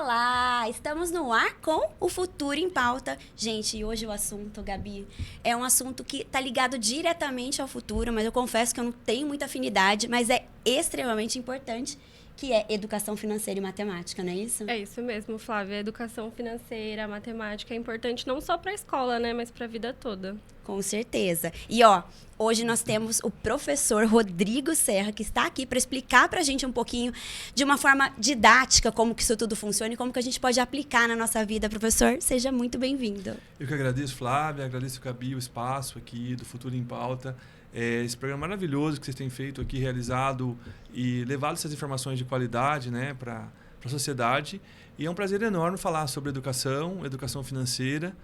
Olá! Estamos no ar com o Futuro em Pauta. Gente, hoje o assunto, Gabi, é um assunto que está ligado diretamente ao futuro, mas eu confesso que eu não tenho muita afinidade, mas é extremamente importante, que é educação financeira e matemática, não é isso? É isso mesmo, Flávia. A educação financeira, a matemática é importante não só para a escola, né, mas para a vida toda. Com certeza. E, ó, hoje nós temos o professor Rodrigo Serra, que está aqui para explicar para a gente um pouquinho, de uma forma didática, como que isso tudo funciona e como que a gente pode aplicar na nossa vida. Professor, seja muito bem-vindo. Eu que agradeço, Flávia, agradeço, Gabi, o espaço aqui do Futuro em Pauta. Esse programa maravilhoso que vocês têm feito aqui, realizado e levado essas informações de qualidade, né, para a sociedade. E é um prazer enorme falar sobre educação financeira.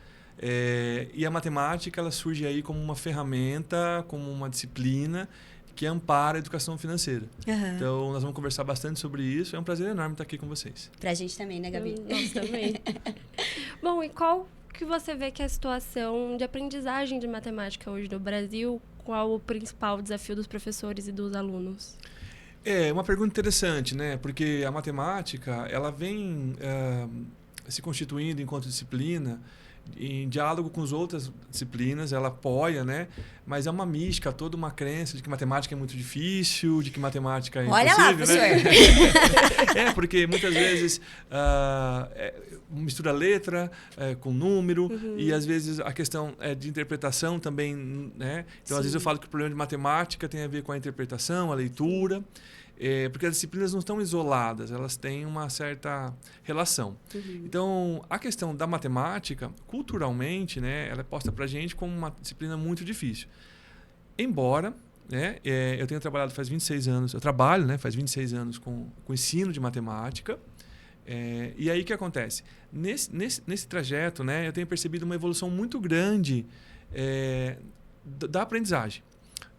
E a matemática, ela surge aí como uma ferramenta, como uma disciplina que ampara a educação financeira. Uhum. Então, nós vamos conversar bastante sobre isso. É um prazer enorme estar aqui com vocês. Pra gente também, né, Gabi? Nós também. Bom, e qual que você vê que é a situação de aprendizagem de matemática hoje no Brasil? Qual o principal desafio dos professores e dos alunos? É uma pergunta interessante, né? Porque a matemática, ela vem se constituindo enquanto disciplina em diálogo com as outras disciplinas, ela apoia, né? Mas é uma mística, toda uma crença de que matemática é muito difícil, de que matemática é Olha lá, impossível, professor. né? Porque muitas vezes mistura letra com número, e às vezes a questão de interpretação também, né? Então, às vezes eu falo que o problema de matemática tem a ver com a interpretação, a leitura. Porque as disciplinas não estão isoladas, elas têm uma certa relação. Então, a questão da matemática, culturalmente, né, ela é posta para a gente como uma disciplina muito difícil. Embora, né, eu tenha trabalhado faz 26 anos, eu trabalho, né, faz 26 anos com ensino de matemática. E aí o que acontece? Nesse trajeto, né, eu tenho percebido uma evolução muito grande da aprendizagem.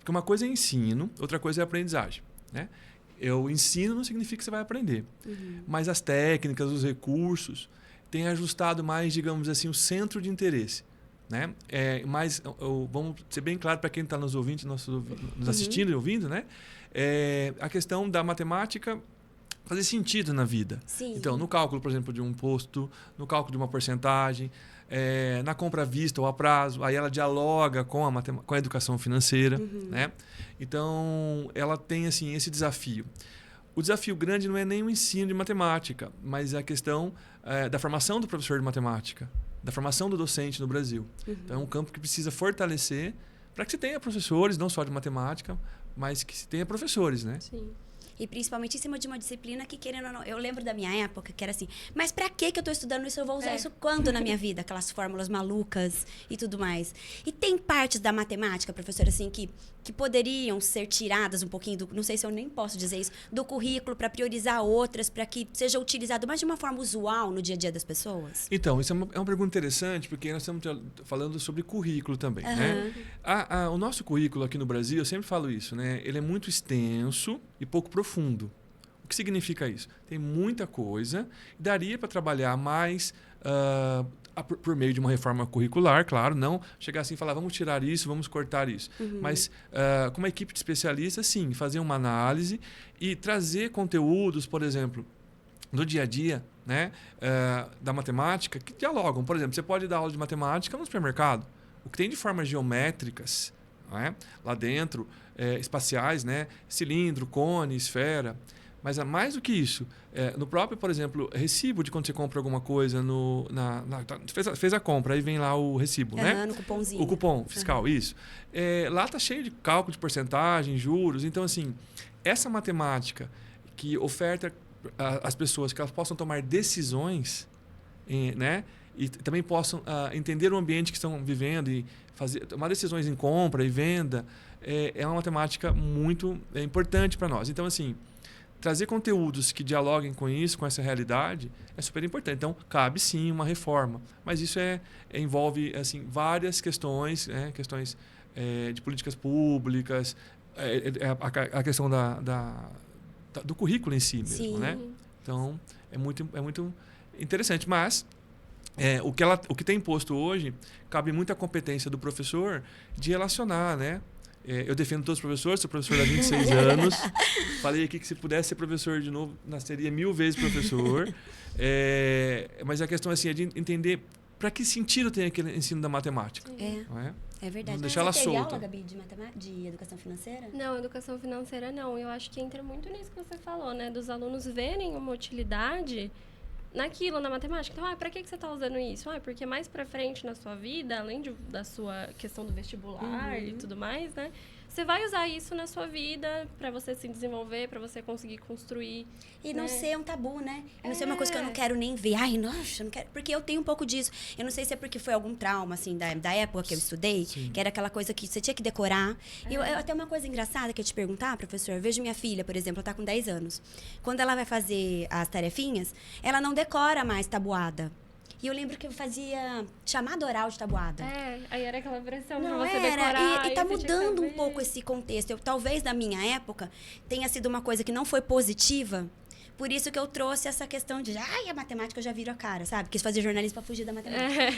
Porque uma coisa é ensino, outra coisa é aprendizagem, né? Eu ensino não significa que você vai aprender. Mas as técnicas, os recursos, têm ajustado mais, digamos assim, o centro de interesse. Né? Mas vamos ser bem claro para quem está nos ouvindo, nos assistindo e ouvindo, né? A questão da matemática fazer sentido na vida. Sim. Então, no cálculo, por exemplo, de um imposto, no cálculo de uma porcentagem, na compra à vista ou a prazo, aí ela dialoga com a educação financeira, né? Então, ela tem assim, esse desafio. O desafio grande não é nem o ensino de matemática, mas é a questão da formação do professor de matemática, da formação do docente no Brasil. Então, é um campo que precisa fortalecer para que se tenha professores, não só de matemática, mas que se tenha professores, né? Sim. E principalmente em cima de uma disciplina que, querendo ou não, eu lembro da minha época, que era assim, mas pra que eu tô estudando isso? Eu vou usar isso quando na minha vida? Aquelas fórmulas malucas e tudo mais. E tem partes da matemática, professora, assim, que poderiam ser tiradas um pouquinho do, não sei se eu nem posso dizer isso, do currículo para priorizar outras, para que seja utilizado mais de uma forma usual no dia a dia das pessoas? Então, isso é uma pergunta interessante, porque nós estamos falando sobre currículo também, né? O nosso currículo aqui no Brasil, eu sempre falo isso, né? Ele é muito extenso e pouco profundo. O que significa isso? Tem muita coisa, daria para trabalhar mais por meio de uma reforma curricular, claro, não chegar assim e falar, vamos tirar isso, vamos cortar isso. Mas com uma equipe de especialistas, sim, fazer uma análise e trazer conteúdos, por exemplo, no dia a dia, né, da matemática, que dialogam. Por exemplo, você pode dar aula de matemática no supermercado. O que tem de formas geométricas, né, lá dentro, espaciais, né, cilindro, cone, esfera. Mas mais do que isso, no próprio, por exemplo, recibo de quando você compra alguma coisa, fez a compra, aí vem lá o recibo, né? No cupomzinho. O cupom fiscal, isso. Lá está cheio de cálculo de porcentagem, juros. Então, assim, essa matemática que oferta às pessoas que elas possam tomar decisões, né? E também possam entender o ambiente que estão vivendo e tomar decisões em compra e venda, é uma matemática muito importante para nós. Então, assim, trazer conteúdos que dialoguem com isso, com essa realidade, é super importante. Então, cabe sim uma reforma. Mas isso envolve assim, várias questões, né? Questões de políticas públicas, a questão do currículo em si mesmo. Sim. Né? Então, é muito interessante. Mas o que tem imposto hoje, cabe muita competência do professor de relacionar, né? Eu defendo todos os professores, sou professor há 26 anos. Falei aqui que se pudesse ser professor de novo, seria 1000 vezes professor. Mas a questão assim, é de entender para que sentido tem aquele ensino da matemática. Não é? É verdade. Não deixar ela Você teve solta. aula, Gabi, de educação financeira? Não, educação financeira não. Eu acho que entra muito nisso que você falou, né? Dos alunos verem uma utilidade naquilo, na matemática. Então, para que você está usando isso? Porque mais para frente na sua vida, além da sua questão do vestibular e tudo mais, né? Você vai usar isso na sua vida para você se desenvolver, para você conseguir construir. E não ser um tabu, né? Não ser uma coisa que eu não quero nem ver. Ai, nossa, eu não quero. Porque eu tenho um pouco disso. Eu não sei se é porque foi algum trauma, assim, da época que eu estudei, que era aquela coisa que você tinha que decorar. E eu até uma coisa engraçada que eu te perguntar, professor. Eu vejo minha filha, por exemplo, ela tá com 10 anos. Quando ela vai fazer as tarefinhas, ela não decora mais tabuada. E eu lembro que eu fazia chamada oral de tabuada. Aí era aquela pressão Não pra você era. decorar. E tá você tinha que mudando um saber. pouco esse contexto. Talvez na minha época tenha sido uma coisa que não foi positiva. Por isso que eu trouxe essa questão de, a matemática eu já viro a cara, sabe? Quis fazer jornalismo para fugir da matemática.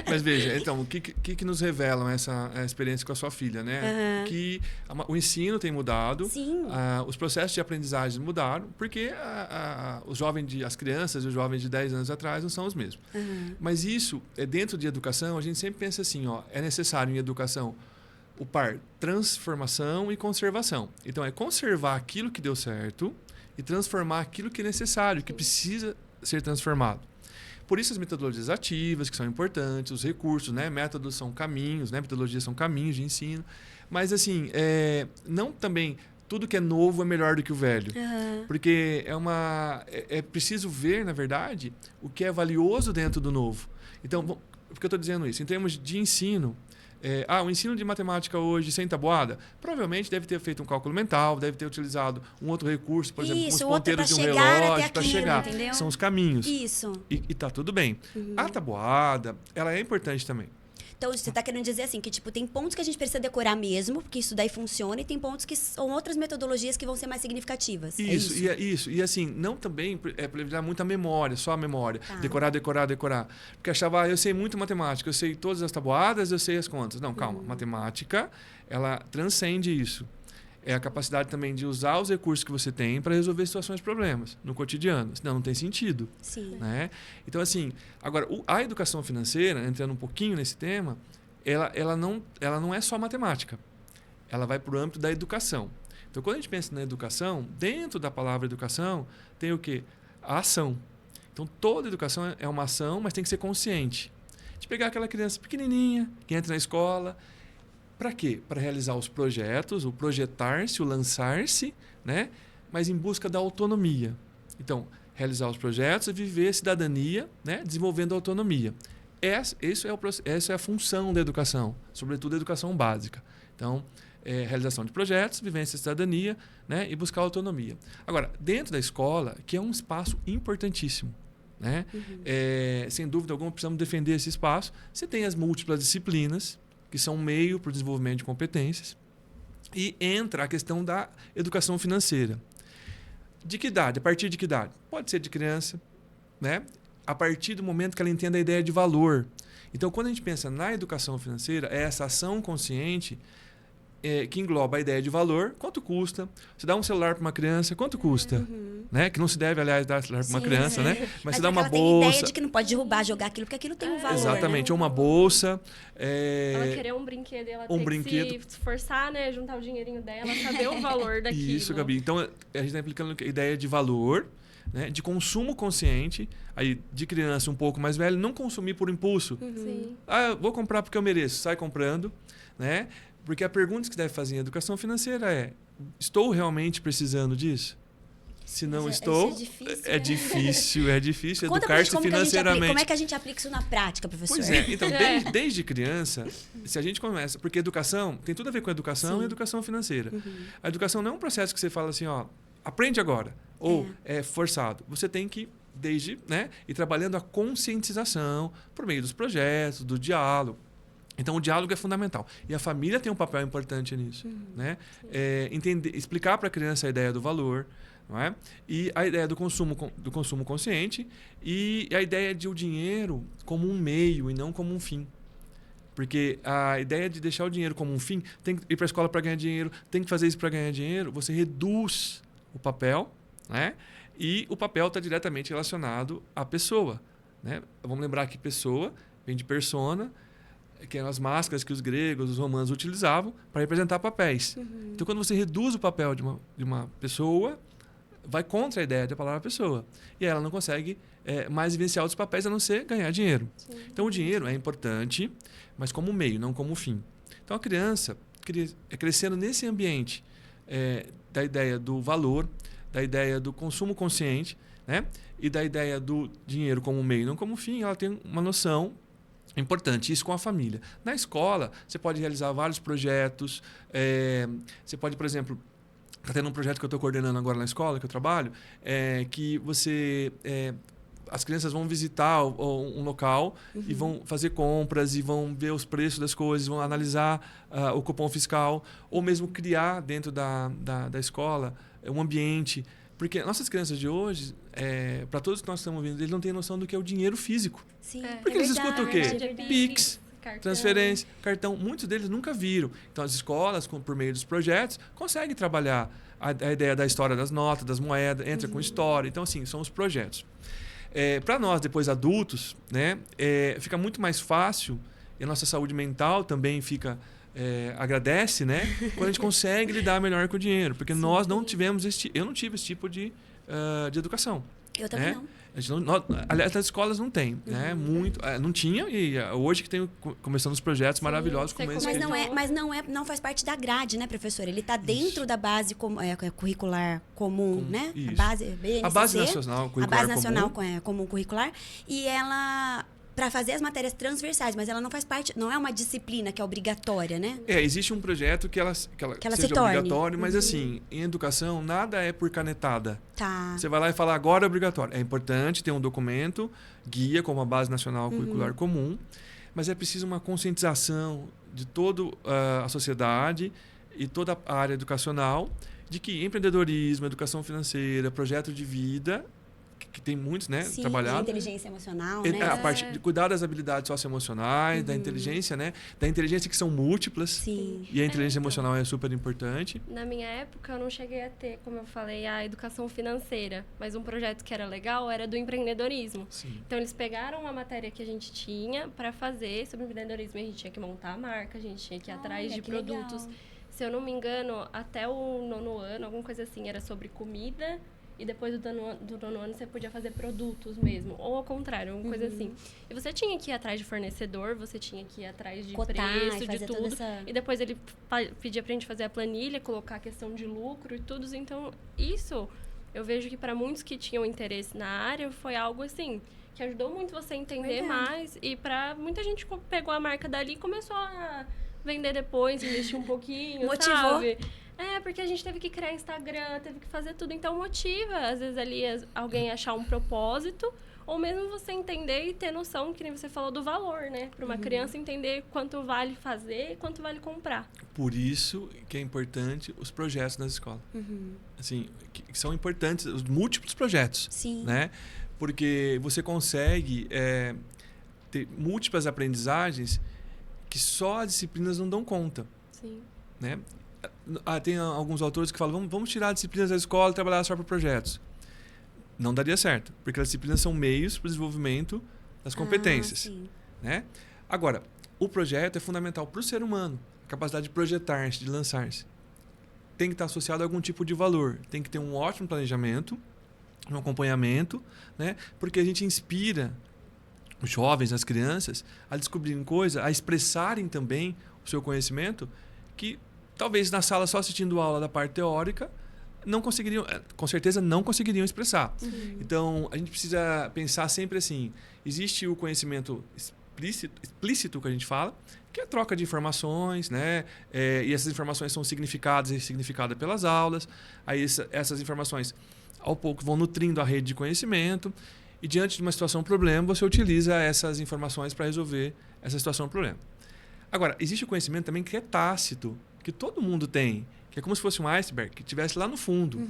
Mas veja, então, o que nos revelam essa experiência com a sua filha, né? Que o ensino tem mudado, Sim. Os processos de aprendizagem mudaram, porque as crianças e os jovens de 10 anos atrás não são os mesmos. Mas isso, dentro de educação, a gente sempre pensa assim, é necessário em educação o par transformação e conservação. Então, é conservar aquilo que deu certo e transformar aquilo que é necessário, que precisa ser transformado. Por isso as metodologias ativas, que são importantes, os recursos, né? Métodos são caminhos, né? Metodologias são caminhos de ensino. Mas, assim, não também tudo que é novo é melhor do que o velho. Porque é preciso ver, na verdade, o que é valioso dentro do novo. Então, por que eu estou dizendo isso? Em termos de ensino, o ensino de matemática hoje sem tabuada, provavelmente deve ter feito um cálculo mental, deve ter utilizado um outro recurso, por exemplo, os ponteiros de um relógio para chegar. Entendeu? São os caminhos. Isso. E tá tudo bem. A tabuada, ela é importante também. Então, você está querendo dizer assim, que tipo, tem pontos que a gente precisa decorar mesmo, porque isso daí funciona, e tem pontos que são outras metodologias que vão ser mais significativas. Isso. E assim, não também privilegiar muito a memória, só a memória. Decorar. Porque achava, eu sei muito matemática, eu sei todas as tabuadas, eu sei as contas. Não, calma. Matemática, ela transcende isso. É a capacidade também de usar os recursos que você tem para resolver situações e problemas no cotidiano. Senão não tem sentido. Sim. Né? Então, assim, agora, a educação financeira, entrando um pouquinho nesse tema, ela não é só matemática. Ela vai para o âmbito da educação. Então, quando a gente pensa na educação, dentro da palavra educação, tem o quê? A ação. Então, toda educação é uma ação, mas tem que ser consciente. De pegar aquela criança pequenininha, que entra na escola. Para quê? Para realizar os projetos, o projetar-se, o lançar-se, né? Mas em busca da autonomia. Então, realizar os projetos e viver a cidadania, né? Desenvolvendo a autonomia. Essa é a função da educação, sobretudo a educação básica. Então, realização de projetos, vivência da cidadania, né? E buscar a autonomia. Agora, dentro da escola, que é um espaço importantíssimo, né? Sem dúvida alguma, precisamos defender esse espaço. Você tem as múltiplas disciplinas, que são um meio para o desenvolvimento de competências. E entra a questão da educação financeira. De que idade? A partir de que idade? Pode ser de criança, né? A partir do momento que ela entenda a ideia de valor. Então, quando a gente pensa na educação financeira, é essa ação consciente que engloba a ideia de valor, quanto custa. Você dá um celular para uma criança, quanto custa? Né? Que não se deve, aliás, dar celular para uma criança, né? Mas você dá uma ela bolsa. tem ideia de que não pode derrubar, jogar aquilo, porque aquilo tem um valor. Exatamente, né? ou uma bolsa. Ela querer um brinquedo e ela ter que se esforçar, né? Juntar o dinheirinho dela, saber o valor daquilo. Isso, Gabi. Então, a gente está implicando a ideia de valor, né? De consumo consciente, aí de criança um pouco mais velho, não consumir por impulso. Sim. Eu vou comprar porque eu mereço. Sai comprando, né? Porque a pergunta que você deve fazer em educação financeira é: estou realmente precisando disso? Se não estou, é difícil educar-se financeiramente. Como é que a gente aplica isso na prática, professor? Pois é, então, desde criança, se a gente começa... Porque educação tem tudo a ver com educação e educação financeira. A educação não é um processo que você fala assim, aprende agora, ou é forçado. Você tem que, desde, né, ir trabalhando a conscientização por meio dos projetos, do diálogo. Então, o diálogo é fundamental. E a família tem um papel importante nisso. Né? Explicar para a criança a ideia do valor, não é? E a ideia do consumo consciente e a ideia de o dinheiro como um meio e não como um fim. Porque a ideia de deixar o dinheiro como um fim, tem que ir para a escola para ganhar dinheiro, tem que fazer isso para ganhar dinheiro, você reduz o papel, né? E o papel está diretamente relacionado à pessoa, né? Vamos lembrar que pessoa vem de persona, que eram as máscaras que os gregos, os romanos utilizavam para representar papéis. Então, quando você reduz o papel de uma pessoa, vai contra a ideia da palavra pessoa. E ela não consegue mais vivenciar outros papéis a não ser ganhar dinheiro. Sim. Então, o dinheiro é importante, mas como meio, não como fim. Então, a criança crescendo nesse ambiente da ideia do valor, da ideia do consumo consciente, né? E da ideia do dinheiro como meio, não como fim, ela tem uma noção importante, isso com a família. Na escola, você pode realizar vários projetos. Você pode, por exemplo, está tendo um projeto que eu estou coordenando agora na escola, que eu trabalho, que você... as crianças vão visitar um local e vão fazer compras e vão ver os preços das coisas, vão analisar o cupom fiscal, ou mesmo criar dentro da escola um ambiente. Porque nossas crianças de hoje, para todos que nós estamos vendo, eles não têm noção do que é o dinheiro físico. Sim, Porque eles escutam o quê? Pix, cartão. transferência, cartão. Muitos deles nunca viram. Então, as escolas, por meio dos projetos, conseguem trabalhar a ideia da história das notas, das moedas, entra com história. Então, assim, são os projetos. Para nós, depois adultos, né, fica muito mais fácil, e a nossa saúde mental também agradece, né, quando a gente consegue lidar melhor com o dinheiro. Porque nós não tivemos eu não tive esse tipo de educação. Eu também não. Aliás, nas escolas não tem, né? Não tinha, e hoje que tem começando os projetos maravilhosos como esse. Mas não faz parte da grade, né, professor? Ele está dentro da base curricular comum, né? Isso. A Base Nacional Curricular a Base Nacional Comum Curricular. E ela... para fazer as matérias transversais, mas ela não faz parte, não é uma disciplina que é obrigatória, né? Existe um projeto que ela se seja torne obrigatório, mas assim, em educação, nada é por canetada. Tá. Você vai lá e fala, agora é obrigatório. É importante ter um documento, guia, como a Base Nacional Curricular Comum, mas é preciso uma conscientização de toda a sociedade e toda a área educacional de que empreendedorismo, educação financeira, projeto de vida... que tem muitos, né, Sim, trabalhado. A inteligência emocional, né? A parte de cuidar das habilidades socioemocionais, da inteligência, né? Da inteligência que são múltiplas. Sim. E a inteligência emocional é super importante. Na minha época, eu não cheguei a ter, como eu falei, a educação financeira. Mas um projeto que era legal era do empreendedorismo. Sim. Então, eles pegaram uma matéria que a gente tinha para fazer sobre empreendedorismo. A gente tinha que montar a marca, a gente tinha que ir atrás de produtos. Legal. Se eu não me engano, até o 9º ano, alguma coisa assim, era sobre comida. E depois do 9º ano você podia fazer produtos mesmo. Ou ao contrário, uma coisa assim. E você tinha que ir atrás de fornecedor, você tinha que ir atrás de preço, de tudo. E depois ele pedia pra gente fazer a planilha, colocar a questão de lucro e tudo. Então, isso eu vejo que para muitos que tinham interesse na área, foi algo assim, que ajudou muito você a entender mais. E para muita gente pegou a marca dali e começou a vender depois, investir um pouquinho, motivou. Sabe? Porque a gente teve que criar Instagram, teve que fazer tudo. Então, motiva, às vezes, ali alguém achar um propósito, ou mesmo você entender e ter noção, que nem você falou, do valor, né? Para uma criança entender quanto vale fazer e quanto vale comprar. Por isso que é importante os projetos nas escolas. Assim, que são importantes, os múltiplos projetos. Sim. Né? Porque você consegue ter múltiplas aprendizagens que só as disciplinas não dão conta. Sim. Né? Tem alguns autores que falam, vamos tirar disciplinas da escola e trabalhar só para projetos. Não daria certo, porque as disciplinas são meios para o desenvolvimento das competências. Né? Agora, o projeto é fundamental para o ser humano, a capacidade de projetar-se, de lançar-se. Tem que estar associado a algum tipo de valor, tem que ter um ótimo planejamento, um acompanhamento, né? Porque a gente inspira os jovens, as crianças, a descobrirem coisas, a expressarem também o seu conhecimento, que talvez na sala só assistindo a aula da parte teórica, não conseguiriam, com certeza não conseguiriam expressar. Então, a gente precisa pensar sempre assim, existe o conhecimento explícito que a gente fala, que é a troca de informações, né? E essas informações são significadas e significadas pelas aulas. Aí essas informações, ao pouco, vão nutrindo a rede de conhecimento. E diante de uma situação problema, você utiliza essas informações para resolver essa situação problema. Agora, existe o conhecimento também que é tácito, que todo mundo tem. que é como se fosse um iceberg que estivesse lá no fundo.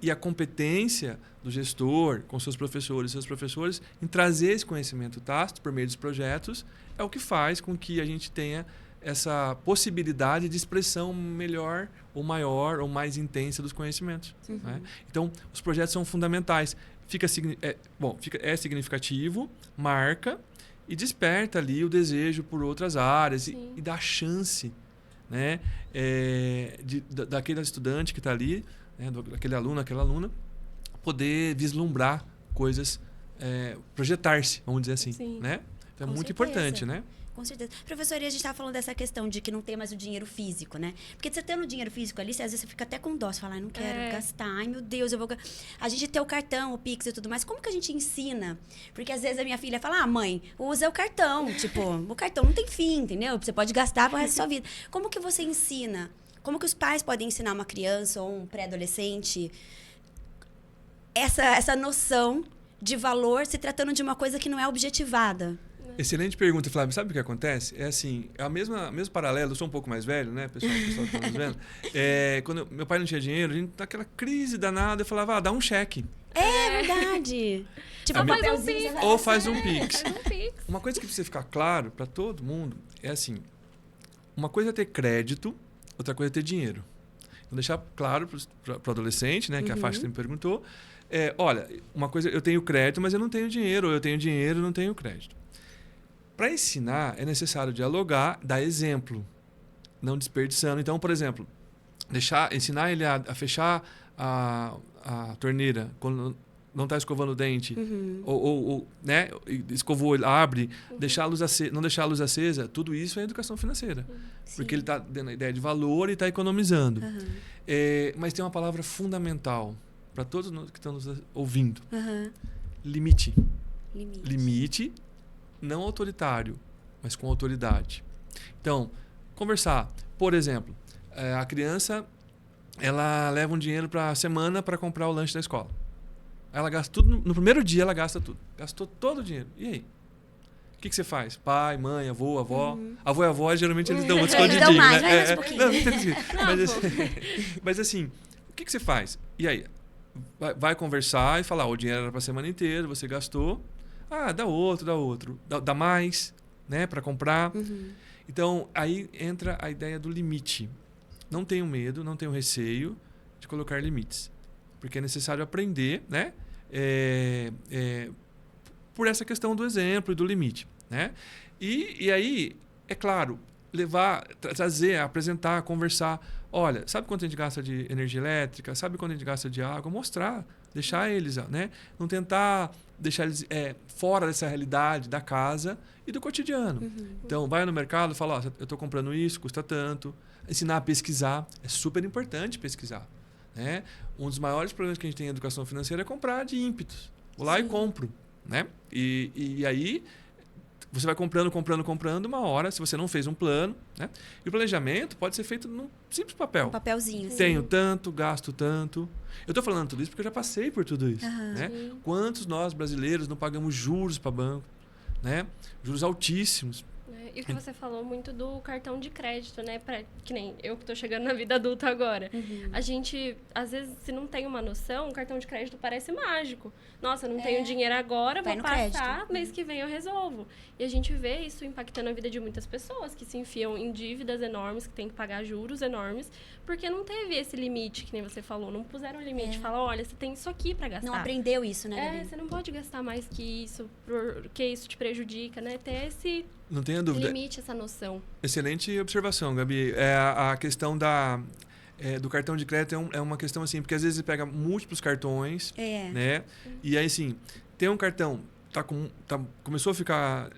E a competência do gestor, com seus professores, em trazer esse conhecimento tácito por meio dos projetos, é o que faz com que a gente tenha essa possibilidade de expressão melhor ou maior ou mais intensa dos conhecimentos. Né? Então, os projetos são fundamentais. É significativo, marca e desperta ali o desejo por outras áreas e dá chance, né, daquele estudante que está ali, né, daquele aluno, aquela aluna, poder vislumbrar coisas, projetar-se, vamos dizer assim. Né? Então, é muito importante, né? Com certeza. Professora, e a gente estava falando dessa questão de que não tem mais o dinheiro físico, né? Porque você tendo o dinheiro físico ali, às vezes você fica até com dó. Você fala, ai, não quero gastar. Ai, meu Deus, eu vou... A gente tem o cartão, o Pix e tudo mais. Como que a gente ensina? Porque às vezes a minha filha fala, mãe, usa o cartão. Tipo, o cartão não tem fim, entendeu? Você pode gastar pro resto da sua vida. Como que você ensina? Como que os pais podem ensinar uma criança ou um pré-adolescente essa noção de valor se tratando de uma coisa que não é objetivada? Excelente pergunta, Flávio. Sabe o que acontece? É assim, é mesmo paralelo, eu sou um pouco mais velho, né, pessoal que está mais velho. Quando meu pai não tinha dinheiro, a gente tá naquela crise danada, eu falava, dá um cheque. É verdade. Tipo, ou faz um Pix. Uma coisa que precisa ficar claro para todo mundo é assim, uma coisa é ter crédito, outra coisa é ter dinheiro. Vou deixar claro para o adolescente, né, que é a faixa que você me perguntou. Olha, uma coisa, eu tenho crédito, mas eu não tenho dinheiro, ou eu tenho dinheiro e não tenho crédito. Para ensinar, é necessário dialogar, dar exemplo, não desperdiçando. Então, por exemplo, ensinar ele a fechar a torneira quando não está escovando o dente, ou né, escovou, ele abre, deixar a luz não deixar a luz acesa, tudo isso é educação financeira. Porque ele está dando a ideia de valor e está economizando. Mas tem uma palavra fundamental para todos que estão nos ouvindo. Limite. Limite. Não autoritário, mas com autoridade. Então, conversar. Por exemplo, a criança ela leva um dinheiro para a semana para comprar o lanche da escola. Ela gasta tudo, no primeiro dia ela gasta tudo. Gastou todo o dinheiro. E aí? O que você faz? Pai, mãe, avô, avó. Avô e avó, geralmente eles dão um escondidinho. Eles dão mais, né? mais um pouquinho. Não tem mas assim, o que você faz? E aí? Vai conversar e falar, o dinheiro era para a semana inteira, você gastou. Dá outro. Dá mais, né, para comprar. Então, aí entra a ideia do limite. Não tenham medo, não tenham receio de colocar limites. Porque é necessário aprender, né, por essa questão do exemplo e do limite. Né? E aí, é claro, trazer, apresentar, conversar. Olha, sabe quanto a gente gasta de energia elétrica? Sabe quanto a gente gasta de água? Mostrar, deixar eles, né? Não tentar deixar eles fora dessa realidade da casa e do cotidiano. Então, vai no mercado e fala, eu estou comprando isso, custa tanto. Ensinar a pesquisar. É super importante pesquisar. Né? Um dos maiores problemas que a gente tem em educação financeira é comprar de ímpetos. Vou lá e compro. Né? E aí... Você vai comprando, uma hora, se você não fez um plano. Né? E o planejamento pode ser feito num simples papel. Um papelzinho. Tenho tanto, gasto tanto. Eu estou falando tudo isso porque eu já passei por tudo isso. Né? Quantos nós, brasileiros, não pagamos juros para banco? Né? Juros altíssimos. E o que você falou muito do cartão de crédito, né? Que nem eu que tô chegando na vida adulta agora. A gente, às vezes, se não tem uma noção, o cartão de crédito parece mágico. Nossa, eu não tenho dinheiro agora, vou passar, mês que vem eu resolvo. E a gente vê isso impactando a vida de muitas pessoas que se enfiam em dívidas enormes, que tem que pagar juros enormes, porque não teve esse limite, que nem você falou. Não puseram limite. Fala, olha, você tem isso aqui pra gastar. Não aprendeu isso, né, Gabi? Você não pode gastar mais que isso, porque isso te prejudica, né? Ter esse... Não tenha dúvida. Limite, essa noção. Excelente observação, Gabi. A questão do cartão de crédito é uma questão assim, porque às vezes você pega múltiplos cartões, né? E aí, assim, tem um cartão, começou a ficar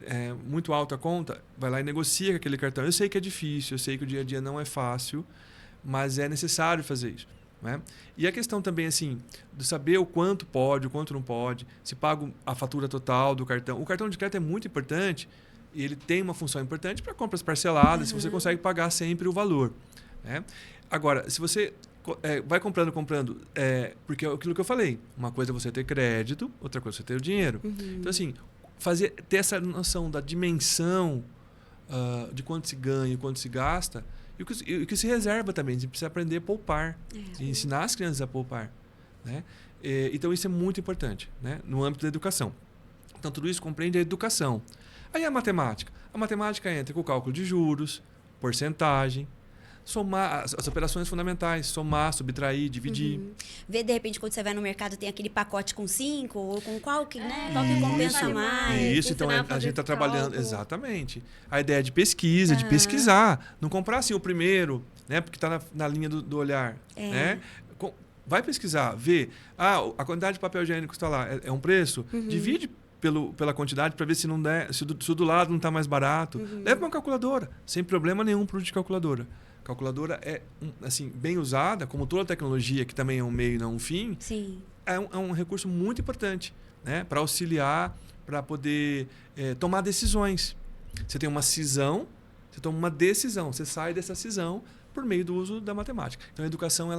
muito alta a conta, vai lá e negocia com aquele cartão. Eu sei que é difícil, eu sei que o dia a dia não é fácil, mas é necessário fazer isso. Né? E a questão também, assim, de saber o quanto pode, o quanto não pode, se paga a fatura total do cartão. O cartão de crédito é muito importante, e ele tem uma função importante para compras parceladas, se você consegue pagar sempre o valor. Né? Agora, se você vai comprando, porque é aquilo que eu falei, uma coisa é você ter crédito, outra coisa é você ter o dinheiro. Então, assim, ter essa noção da dimensão de quanto se ganha e quanto se gasta, E o que se reserva também, a gente precisa aprender a poupar, e ensinar as crianças a poupar, né? Então, isso é muito importante, né? No âmbito da educação. Então, tudo isso compreende a educação. Aí a matemática. A matemática entra com o cálculo de juros, porcentagem, somar as operações fundamentais, somar, subtrair, dividir. Ver, de repente, quando você vai no mercado, tem aquele pacote com 5, ou com qual que, né? Qual que compensa mais. Isso, então ensinar a a fazer gente está esse trabalhando, cálculo. exatamente. A ideia de pesquisa, de pesquisar. Não comprar assim o primeiro, né? Porque está na linha do olhar, né? Vai pesquisar, vê. A quantidade de papel higiênico está lá, é um preço. Divide pela quantidade para ver se não der, se do lado não está mais barato. Leva uma calculadora, sem problema nenhum para o de calculadora. Calculadora é assim, bem usada, como toda tecnologia, que também é um meio e não um fim. Sim. É um recurso muito importante, né? Para auxiliar, para poder tomar decisões. Você tem uma cisão, você toma uma decisão, você sai dessa cisão por meio do uso da matemática. Então, a educação,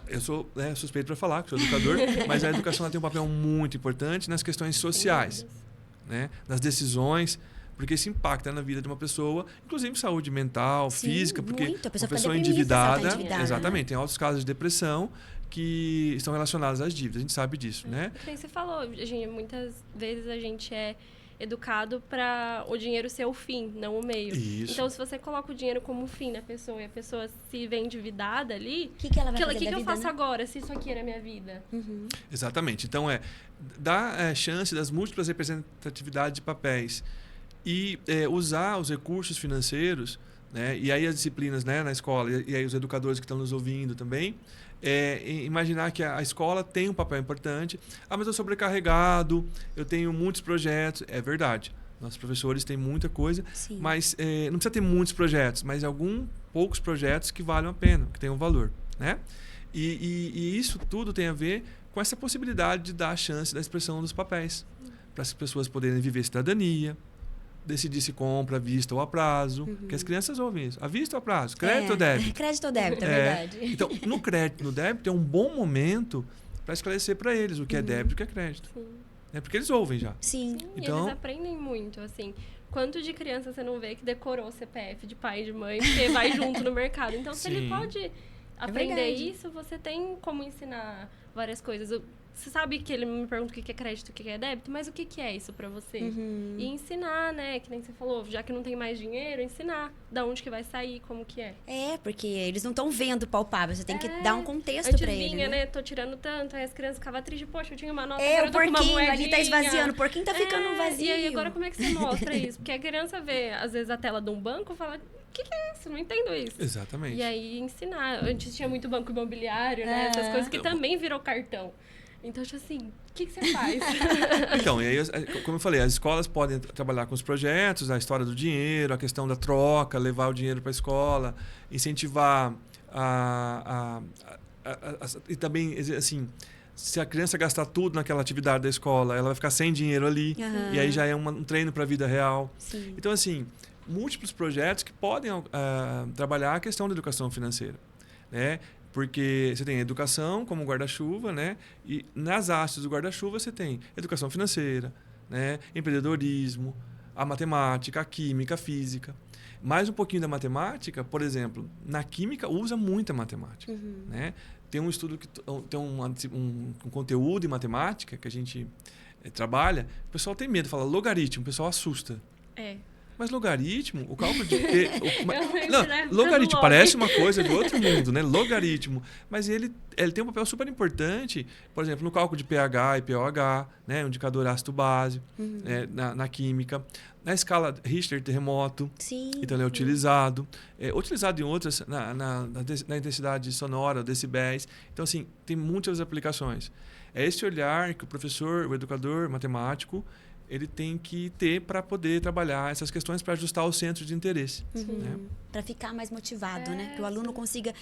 eu sou suspeito para falar, que sou educador, mas a educação ela tem um papel muito importante nas questões sociais, né? Nas decisões, porque isso impacta na vida de uma pessoa, inclusive saúde mental, Sim, física, porque muito. A pessoa uma fica pessoa deprimida se ela tá endividada, endividada, exatamente, tem altos casos de depressão que estão relacionados às dívidas, a gente sabe disso, né? Como você falou, muitas vezes a gente é educado para o dinheiro ser o fim, não o meio. Isso. Então, se você coloca o dinheiro como fim na pessoa e a pessoa se vê endividada ali, O que ela vai fazer o que da eu vida, faço né? agora se isso aqui era minha vida? Exatamente. Então, dar chance das múltiplas representatividades de papéis e usar os recursos financeiros, né? E aí as disciplinas, né, na escola, e aí os educadores que estão nos ouvindo também, imaginar que a escola tem um papel importante. Mas eu sou sobrecarregado, eu tenho muitos projetos. É verdade. Nossos professores têm muita coisa, Sim. mas não precisa ter muitos projetos, mas poucos projetos que valham a pena, que tenham valor, né? E isso tudo tem a ver com essa possibilidade de dar a chance da expressão dos papéis, para as pessoas poderem viver cidadania, decidir se compra à vista ou a prazo, que as crianças ouvem isso. À vista ou a prazo? Crédito ou débito? Crédito ou débito, é verdade. Então, no crédito e no débito é um bom momento para esclarecer para eles o que é débito e o que é crédito. Sim. Porque eles ouvem já. Sim. Então- E eles aprendem muito, assim. Quanto de criança você não vê que decorou o CPF de pai e de mãe, porque vai junto no mercado. Então, se ele Sim. pode aprender verdade. isso, você tem como ensinar várias coisas. Você sabe que ele me pergunta o que é crédito, o que é débito, mas o que é isso pra você? E ensinar, né? Que nem você falou, já que não tem mais dinheiro, ensinar da onde que vai sair, como que é. Porque eles não estão vendo palpável, você tem que dar um contexto Antes pra ele, vinha, né? Tô tirando tanto, aí as crianças ficavam tristes, poxa, eu tinha uma nota, O agora eu tô com uma porquinho ali tá moedinha. esvaziando, o porquinho tá ficando vazio. E aí, agora como é que você mostra isso? Porque a criança vê, às vezes, a tela de um banco e fala, o que é isso? Não entendo isso. Exatamente. E aí, ensinar. Antes tinha muito banco imobiliário, né? Essas coisas que também virou cartão. Então, tipo assim, o que você faz? Então, e aí, como eu falei, as escolas podem trabalhar com os projetos, a história do dinheiro, a questão da troca, levar o dinheiro para a escola, incentivar e também, assim, se a criança gastar tudo naquela atividade da escola, ela vai ficar sem dinheiro ali, e aí já é um treino para a vida real. Sim. Então, assim, múltiplos projetos que podem trabalhar a questão da educação financeira, né? Porque você tem a educação como guarda-chuva, né? E nas hastes do guarda-chuva você tem educação financeira, né? Empreendedorismo, a matemática, a química, a física. Mais um pouquinho da matemática, por exemplo, na química usa muita matemática, né? Tem um estudo que tem um conteúdo em matemática que a gente trabalha, o pessoal tem medo, fala logaritmo, o pessoal assusta. Mas logaritmo, o cálculo de logaritmo parece uma coisa de outro mundo, né? Logaritmo. Mas ele tem um papel super importante, por exemplo, no cálculo de pH e pOH, né? Um indicador ácido-base, na química. Na escala Richter terremoto, Sim. então ele é utilizado. Utilizado em outras, na intensidade sonora, decibéis. Então, assim, tem muitas aplicações. É esse olhar que o professor, o educador matemático, ele tem que ter para poder trabalhar essas questões para ajustar o centro de interesse. Né? Para ficar mais motivado, né? Que o aluno consiga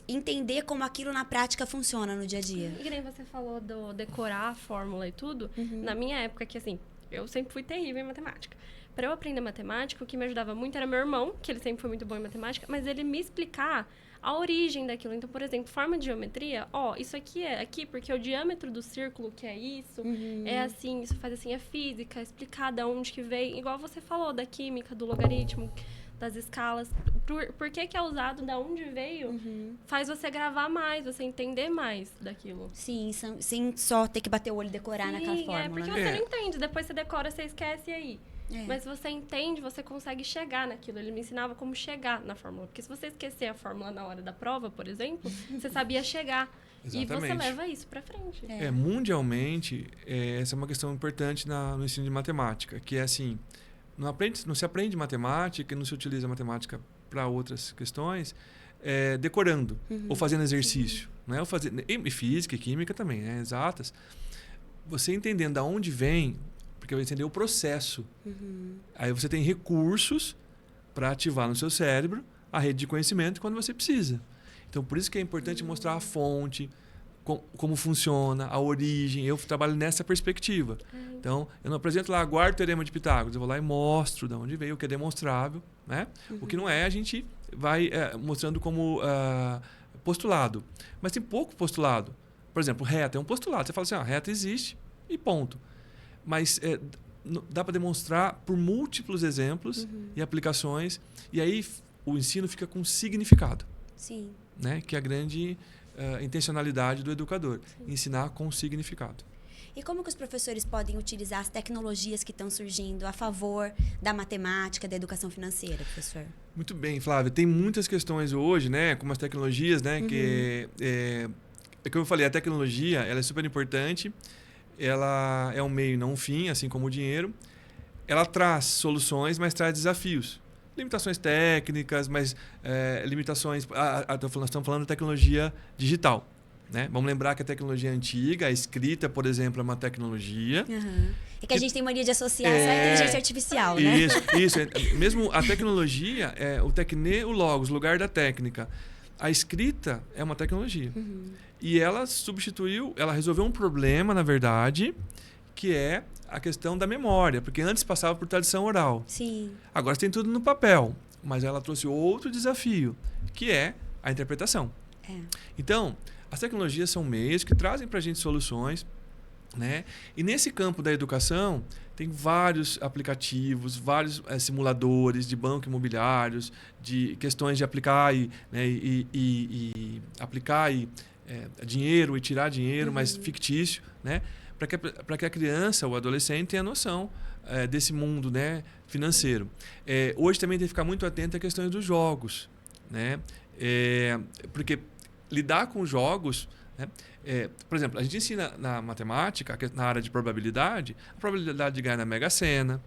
entender como aquilo na prática funciona no dia a dia. E que nem você falou do decorar a fórmula e tudo, na minha época, que assim, eu sempre fui terrível em matemática. Para eu aprender matemática, o que me ajudava muito era meu irmão, que ele sempre foi muito bom em matemática, mas ele me explicar a origem daquilo. Então, por exemplo, forma de geometria, isso aqui é aqui, porque o diâmetro do círculo, que é isso, é assim, isso faz assim, a física, explicar de onde que vem, igual você falou, da química, do logaritmo, das escalas. Por que é usado, da onde veio, faz você gravar mais, você entender mais daquilo. Sim, sem só ter que bater o olho e decorar naquela fórmula. Porque né? você não entende, depois você decora, você esquece e aí. Mas se você entende, você consegue chegar naquilo. Ele me ensinava como chegar na fórmula. Porque se você esquecer a fórmula na hora da prova, por exemplo, você sabia chegar. Exatamente. E você leva isso pra frente. Mundialmente, essa é uma questão importante no ensino de matemática, que é assim, não se aprende matemática e não se utiliza matemática para outras questões decorando ou fazendo exercício. Né? E física e química também, né? Exatas. Você entendendo de onde vem, porque vai entender o processo. Aí você tem recursos para ativar no seu cérebro a rede de conhecimento quando você precisa. Então, por isso que é importante mostrar a fonte, como funciona, a origem. Eu trabalho nessa perspectiva. Então, eu não apresento lá, guardo o teorema de Pitágoras. Eu vou lá e mostro de onde veio, o que é demonstrável. Né? O que não é, a gente vai mostrando como postulado. Mas tem pouco postulado. Por exemplo, reta é um postulado. Você fala assim, reta existe e ponto. Mas dá para demonstrar por múltiplos exemplos e aplicações. E aí o ensino fica com significado. Sim. Né? Que é a grande intencionalidade do educador. Sim. Ensinar com significado. E como que os professores podem utilizar as tecnologias que estão surgindo a favor da matemática, da educação financeira, professor? Muito bem, Flávia. Tem muitas questões hoje, né? Como as tecnologias, né? Que como eu falei, a tecnologia ela é super importante. Ela é um meio e não um fim, assim como o dinheiro. Ela traz soluções, mas traz desafios. Limitações técnicas, mas limitações... nós estamos falando de tecnologia digital. Né? Vamos lembrar que a tecnologia antiga, a escrita, por exemplo, é uma tecnologia. É que a gente tem mania de associar só a inteligência artificial, né? Isso. Mesmo a tecnologia, o tecne, o logos, lugar da técnica. A escrita é uma tecnologia. E ela ela resolveu um problema, na verdade, que é a questão da memória, porque antes passava por tradição oral. Sim. Agora você tem tudo no papel, mas ela trouxe outro desafio, que é a interpretação. Então, as tecnologias são meios que trazem para a gente soluções, né? E nesse campo da educação, tem vários aplicativos, vários simuladores de banco imobiliários, de questões de aplicar aplicar dinheiro e tirar dinheiro, mas fictício, né? Para que a criança ou adolescente tenha noção desse mundo, né, financeiro. Hoje também tem que ficar muito atento à questão dos jogos, né? Porque lidar com jogos, né? Por exemplo, a gente ensina na matemática, na área de probabilidade, a probabilidade de ganhar na Mega Sena,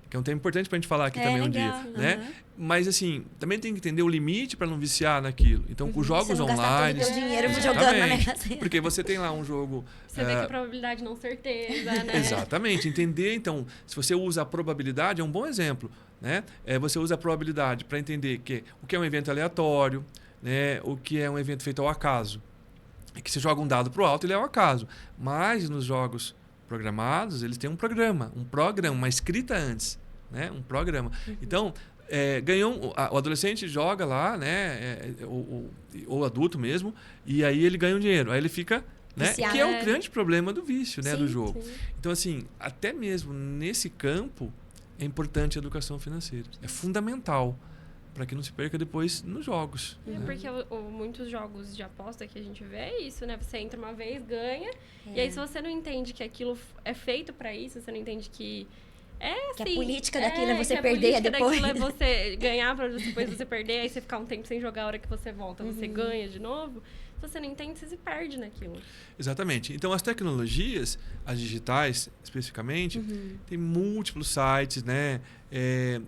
que é um tema importante para a gente falar aqui também legal. Um dia. Né? Mas, assim, também tem que entender o limite para não viciar naquilo. Então, com jogos você não online... Gastar todo o dinheiro jogando na Mega Sena. Porque você tem lá um jogo... Você vê que a probabilidade não certeza, né? Exatamente. Entender, então, se você usa a probabilidade, é um bom exemplo. Né? Você usa a probabilidade para entender o que é um evento aleatório, né? O que é um evento feito ao acaso. É que você joga um dado para o alto, ele é ao acaso. Mas nos jogos programados, eles têm um programa, uma escrita antes. Né? Um programa. Então, o adolescente joga lá, né? Ou adulto mesmo, e aí ele ganha um dinheiro. Aí ele fica... Né? Que é o grande problema do vício, né? Do jogo. Sim. Então, assim, até mesmo nesse campo, é importante a educação financeira. É fundamental para que não se perca depois nos jogos. Né? Porque muitos jogos de aposta que a gente vê é isso, né? Você entra uma vez, ganha, e aí se você não entende que aquilo é feito para isso, você não entende que... que a política daquilo é você perder depois. É você ganhar para depois você perder, aí você ficar um tempo sem jogar, a hora que você volta, você ganha de novo. Se você não entende, você se perde naquilo. Exatamente. Então, as tecnologias, as digitais, especificamente, tem múltiplos sites, né?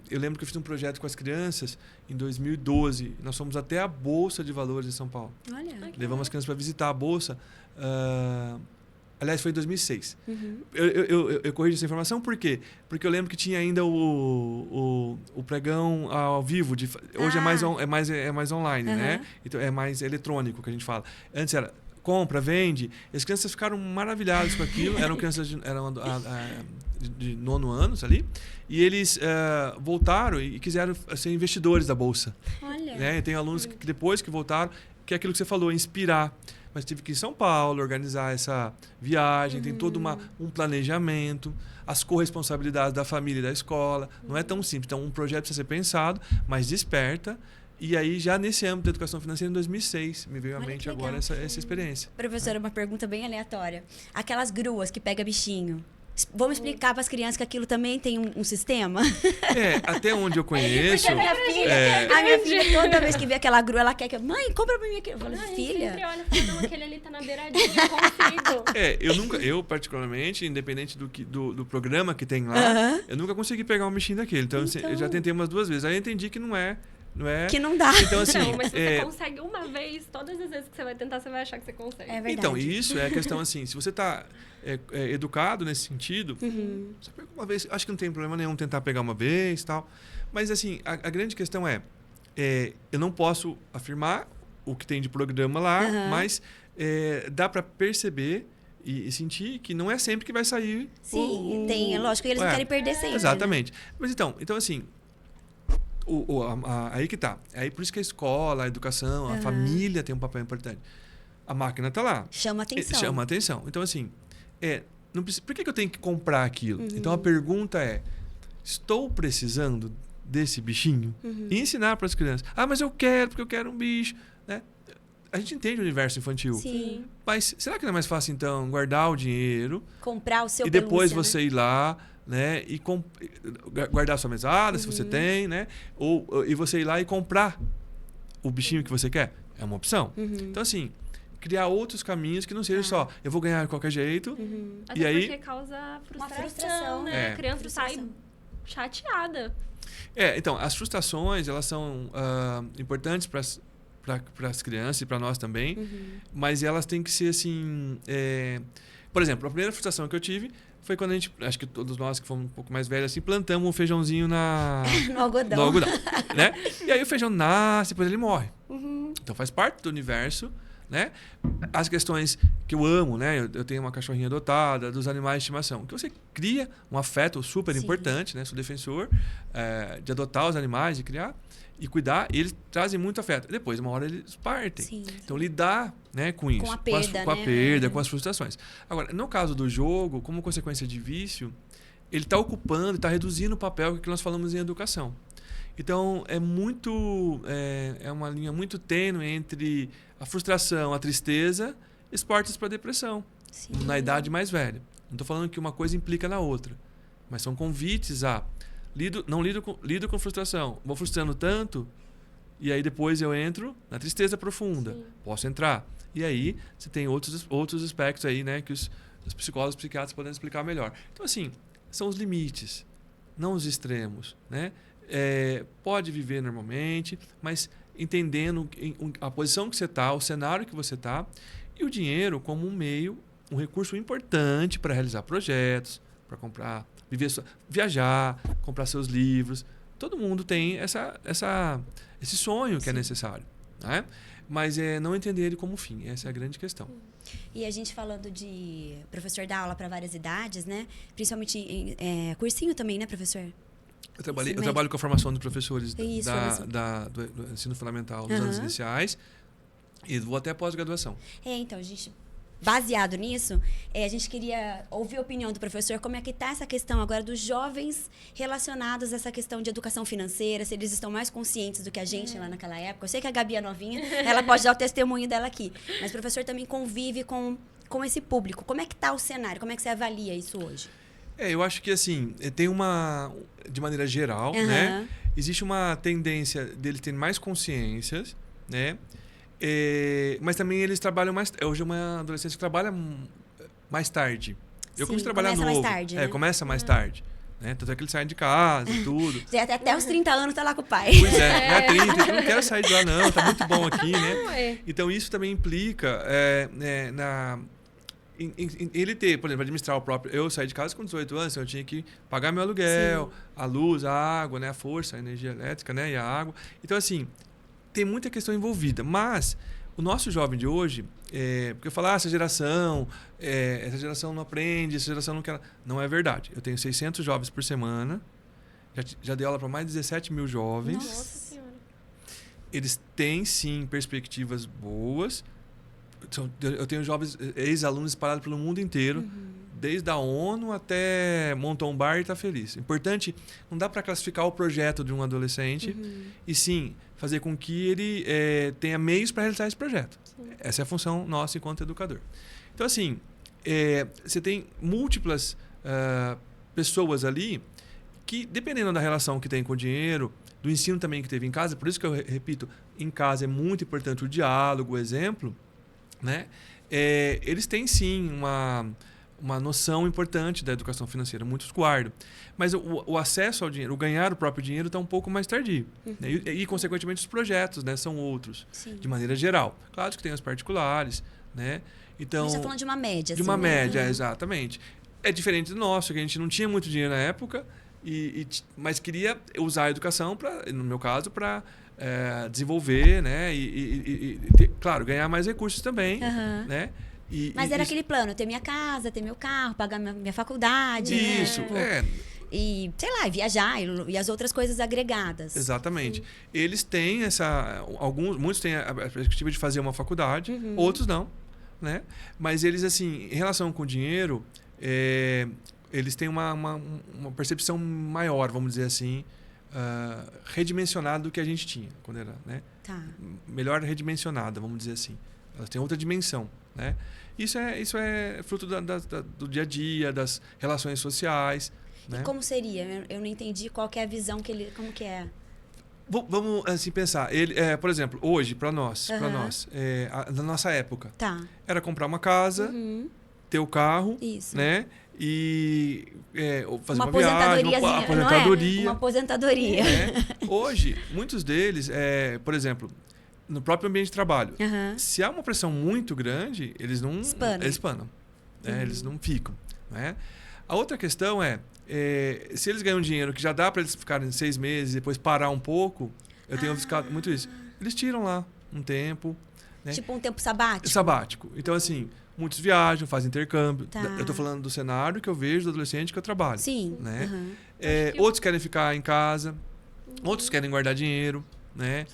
Eu lembro que eu fiz um projeto com as crianças em 2012. Nós fomos até a Bolsa de Valores em São Paulo. Olha. Levamos as crianças para visitar a Bolsa. Aliás, foi em 2006. Eu corrijo essa informação por quê? Porque eu lembro que tinha ainda o pregão ao vivo. Hoje é mais online, né? Então, é mais eletrônico que a gente fala. Antes era compra, vende. E as crianças ficaram maravilhadas com aquilo. Eram crianças de 9 anos ali. E eles voltaram e quiseram ser investidores da Bolsa. Olha. Né? E tem alunos que depois que voltaram, que é aquilo que você falou, inspirar. mas tive que ir em São Paulo organizar essa viagem, tem todo um planejamento, as corresponsabilidades da família e da escola. Não é tão simples. Então, um projeto precisa ser pensado, mas desperta. E aí, já nesse âmbito da educação financeira, em 2006, me veio à Olha mente que legal. agora essa experiência. Professora, uma pergunta bem aleatória. Aquelas gruas que pega bichinho. Vamos explicar para as crianças que aquilo também tem um sistema? Até onde eu conheço... A minha filha, toda vez que vê aquela grua, ela quer que... Mãe, compra pra mim aquilo. Eu falo, filha... Sempre olha e fala, não, aquele ali tá na beiradinha, eu consigo. Eu particularmente, independente do programa que tem lá, eu nunca consegui pegar um bichinho daquele. Então, eu já tentei umas 2 vezes. Aí eu entendi que não é... Que não dá. Então, assim, Não, mas se você consegue uma vez, todas as vezes que você vai tentar, você vai achar que você consegue. É verdade. Então, isso é a questão assim, se você está educado nesse sentido, você pega uma vez, acho que não tem problema nenhum tentar pegar uma vez e tal. Mas, assim, a grande questão eu não posso afirmar o que tem de programa lá, mas dá para perceber e sentir que não é sempre que vai sair. Sim, tem, é lógico que eles não querem perder sempre. Exatamente. Né? Mas então assim, aí que tá. Aí por isso que a escola, a educação, a família tem um papel importante. A máquina tá lá. Chama atenção. Chama atenção. Então, assim, não precisa, por que eu tenho que comprar aquilo? Então, a pergunta estou precisando desse bichinho? E ensinar para as crianças. Mas eu quero, porque eu quero um bicho. Né? A gente entende o universo infantil. Sim. Mas será que não é mais fácil, então, guardar o dinheiro... Comprar o seu e depois pelúcia, você ir lá... Né? E guardar sua mesada, se você tem, né? E você ir lá e comprar o bichinho que você quer. É uma opção. Então, assim, criar outros caminhos que não seja só, eu vou ganhar de qualquer jeito. Até E aí... porque causa frustração, uma frustração, né? A criança sai chateada. Então, as frustrações, elas são importantes para as crianças e para nós também, mas elas têm que ser assim... Por exemplo, a primeira frustração que eu tive foi quando a gente, acho que todos nós que fomos um pouco mais velhos, assim, plantamos um feijãozinho no algodão. Né? E aí o feijão nasce, depois ele morre. Então faz parte do universo, né? As questões que eu amo, né? Eu tenho uma cachorrinha adotada, dos animais de estimação. Que você cria um afeto super importante, né? Sou defensor de adotar os animais, de criar e cuidar. E eles trazem muito afeto. Depois, uma hora, eles partem. Sim. Então, lidar, né, com isso. Com a perda, com a perda, com as frustrações. Agora, no caso do jogo, como consequência de vício, ele está ocupando, está reduzindo o papel que nós falamos em educação. Então, é uma linha muito tênue entre a frustração, a tristeza, esportes para depressão, na idade mais velha. Não estou falando que uma coisa implica na outra, mas são convites a lido com frustração, vou frustrando tanto, e aí depois eu entro na tristeza profunda. Sim. Posso entrar. E aí você tem outros aspectos aí, né, que os psicólogos, psiquiatras podem explicar melhor. Então, assim, são os limites, não os extremos, né? Pode viver normalmente, mas entendendo a posição que você está, o cenário que você está, e o dinheiro como um recurso importante para realizar projetos, para comprar, viajar, comprar seus livros. Todo mundo tem esse sonho que é necessário, né? Mas não entender ele como fim. Essa é a grande questão. E a gente falando de professor dar aula para várias idades, né? Principalmente em cursinho também, né, professor? Eu trabalho com a formação de professores do ensino fundamental nos anos iniciais e vou até pós-graduação. Então, a gente... Baseado nisso, a gente queria ouvir a opinião do professor, como é que está essa questão agora dos jovens relacionados a essa questão de educação financeira, se eles estão mais conscientes do que a gente lá naquela época. Eu sei que a Gabi é novinha, ela pode dar o testemunho dela aqui, mas o professor também convive com esse público. Como é que está o cenário? Como é que você avalia isso hoje? Eu acho que, assim, tem de maneira geral, né? Existe uma tendência deles terem mais consciências, né? Mas também eles trabalham mais... Hoje é uma adolescência que trabalha mais tarde. Eu comecei a trabalhar novo. Começa mais tarde, né? Começa mais tarde. Né? Tanto é que eles saem de casa e tudo. Até os 30 anos tá lá com o pai. Pois é, não é 30. Eu não quero sair de lá, não. Tá muito bom aqui, né? Então, isso também implica ele ter, por exemplo, administrar o próprio... Eu saí de casa com 18 anos, então eu tinha que pagar meu aluguel, a luz, a água, né? A força, a energia elétrica, né? E a água. Então, assim... Tem muita questão envolvida, mas o nosso jovem de hoje, porque eu falo, essa geração não aprende, essa geração não quer... Não é verdade. Eu tenho 600 jovens por semana, já dei aula para mais de 17 mil jovens. Nossa Senhora. Eles têm, sim, perspectivas boas, Eu tenho jovens ex-alunos espalhados pelo mundo inteiro, desde a ONU até montou um bar e está feliz. Importante, não dá para classificar o projeto de um adolescente, e sim fazer com que ele tenha meios para realizar esse projeto. Sim. Essa é a função nossa enquanto educador. Então, assim, você tem múltiplas pessoas ali que, dependendo da relação que tem com o dinheiro, do ensino também que teve em casa, por isso que eu repito, em casa é muito importante o diálogo, o exemplo, né? Eles têm sim uma noção importante da educação financeira, muitos guardam. Mas o acesso ao dinheiro, o ganhar o próprio dinheiro está um pouco mais tardio. Né? E, consequentemente, os projetos, né, são outros, sim, de maneira geral. Claro que tem os particulares, né? Então, a gente está falando de uma média. De uma média, exatamente. É diferente do nosso, que a gente não tinha muito dinheiro na época, mas queria usar a educação, no meu caso, para desenvolver, né? E claro, ganhar mais recursos também, né? Mas era aquele plano, ter minha casa, ter meu carro, pagar minha faculdade. Isso, né? E, sei lá, viajar e as outras coisas agregadas. Exatamente. Sim. Eles têm muitos têm a perspectiva de fazer uma faculdade, outros não, né? Mas eles, assim, em relação com o dinheiro, eles têm uma percepção maior, vamos dizer assim, redimensionada do que a gente tinha quando era, né? Tá. Melhor redimensionada, vamos dizer assim. Elas têm outra dimensão, né? Isso é fruto do dia a dia, das relações sociais. Né? E como seria? Eu não entendi qual que é a visão como que é. Vamos assim pensar. Por exemplo, hoje para nós, na nossa época, era comprar uma casa, ter o carro, isso, né? E fazer uma viagem, uma aposentadoria. Uma aposentadoria. Hoje, muitos deles, por exemplo, no próprio ambiente de trabalho, se há uma pressão muito grande, eles não espanam, né? Eles não ficam, né? A outra questão se eles ganham dinheiro que já dá para eles ficarem 6 meses e depois parar um pouco, eu tenho buscado muito isso. Eles tiram lá um tempo, né? Tipo um tempo sabático? Sabático. Então, assim, muitos viajam, fazem intercâmbio. Eu estou falando do cenário que eu vejo do adolescente que eu trabalho. Sim. Né? Outros querem ficar em casa, outros querem guardar dinheiro, né?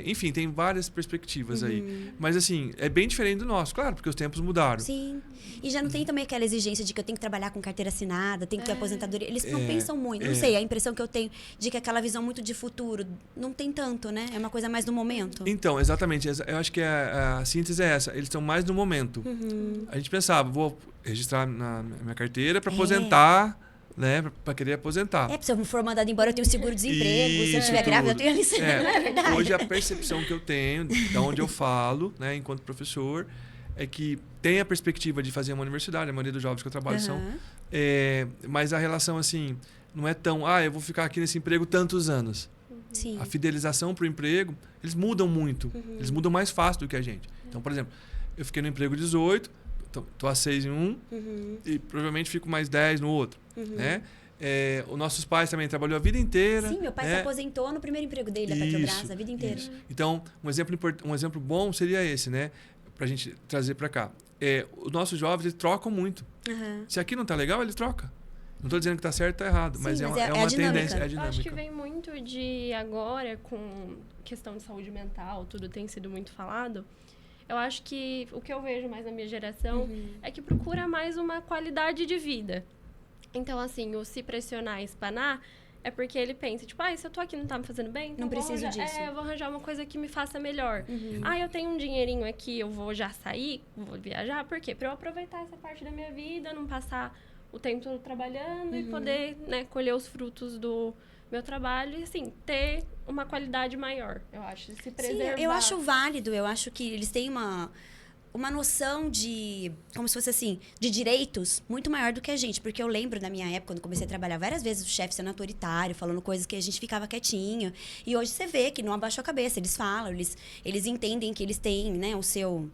Enfim, tem várias perspectivas aí. Mas, assim, é bem diferente do nosso, claro, porque os tempos mudaram. Sim. E já não tem também aquela exigência de que eu tenho que trabalhar com carteira assinada, tenho que ter aposentadoria. Eles não pensam muito. Não sei, a impressão que eu tenho de que aquela visão muito de futuro não tem tanto, né? É uma coisa mais no momento. Então, exatamente. Eu acho que a síntese é essa. Eles estão mais no momento. A gente pensava, vou registrar na minha carteira para aposentar, né? Para querer aposentar. Se eu for mandado embora, eu tenho seguro-desemprego. Se eu estiver grávida, eu tenho a licença. Não é verdade? Hoje, a percepção que eu tenho, da onde eu falo, né, enquanto professor, é que tem a perspectiva de fazer uma universidade. A maioria dos jovens que eu trabalho são. Mas a relação, assim, não é tão... eu vou ficar aqui nesse emprego tantos anos. Sim. A fidelização para o emprego, eles mudam muito. Eles mudam mais fácil do que a gente. Então, por exemplo, eu fiquei no emprego 18, estou há 6 em um, e provavelmente fico mais 10 no outro. Né? Os nossos pais também trabalhou a vida inteira. Sim, meu pai se aposentou no primeiro emprego dele, da Petrobras, a vida inteira. Isso. Então, um exemplo bom seria esse, né? Para a gente trazer para cá. Os nossos jovens, eles trocam muito. Se aqui não está legal, ele troca. Não estou dizendo que está certo ou errado, mas é uma tendência. Eu acho que vem muito de agora, com questão de saúde mental, tudo tem sido muito falado. Eu acho que o que eu vejo mais na minha geração é que procura mais uma qualidade de vida. Então, assim, o se pressionar e espanar é porque ele pensa, tipo, se eu tô aqui e não tá me fazendo bem, então não preciso disso. Eu vou arranjar uma coisa que me faça melhor. Eu tenho um dinheirinho aqui, eu vou já sair, vou viajar. Por quê? Pra eu aproveitar essa parte da minha vida, não passar o tempo todo trabalhando e poder, né, colher os frutos do meu trabalho e, assim, ter uma qualidade maior, eu acho, se preservar. Sim, eu acho válido, eu acho que eles têm uma noção de, como se fosse assim, de direitos muito maior do que a gente. Porque eu lembro da minha época, quando comecei a trabalhar, várias vezes o chefe sendo autoritário, falando coisas que a gente ficava quietinho. E hoje você vê que não abaixou a cabeça, eles falam, eles entendem que eles têm, né, o seu...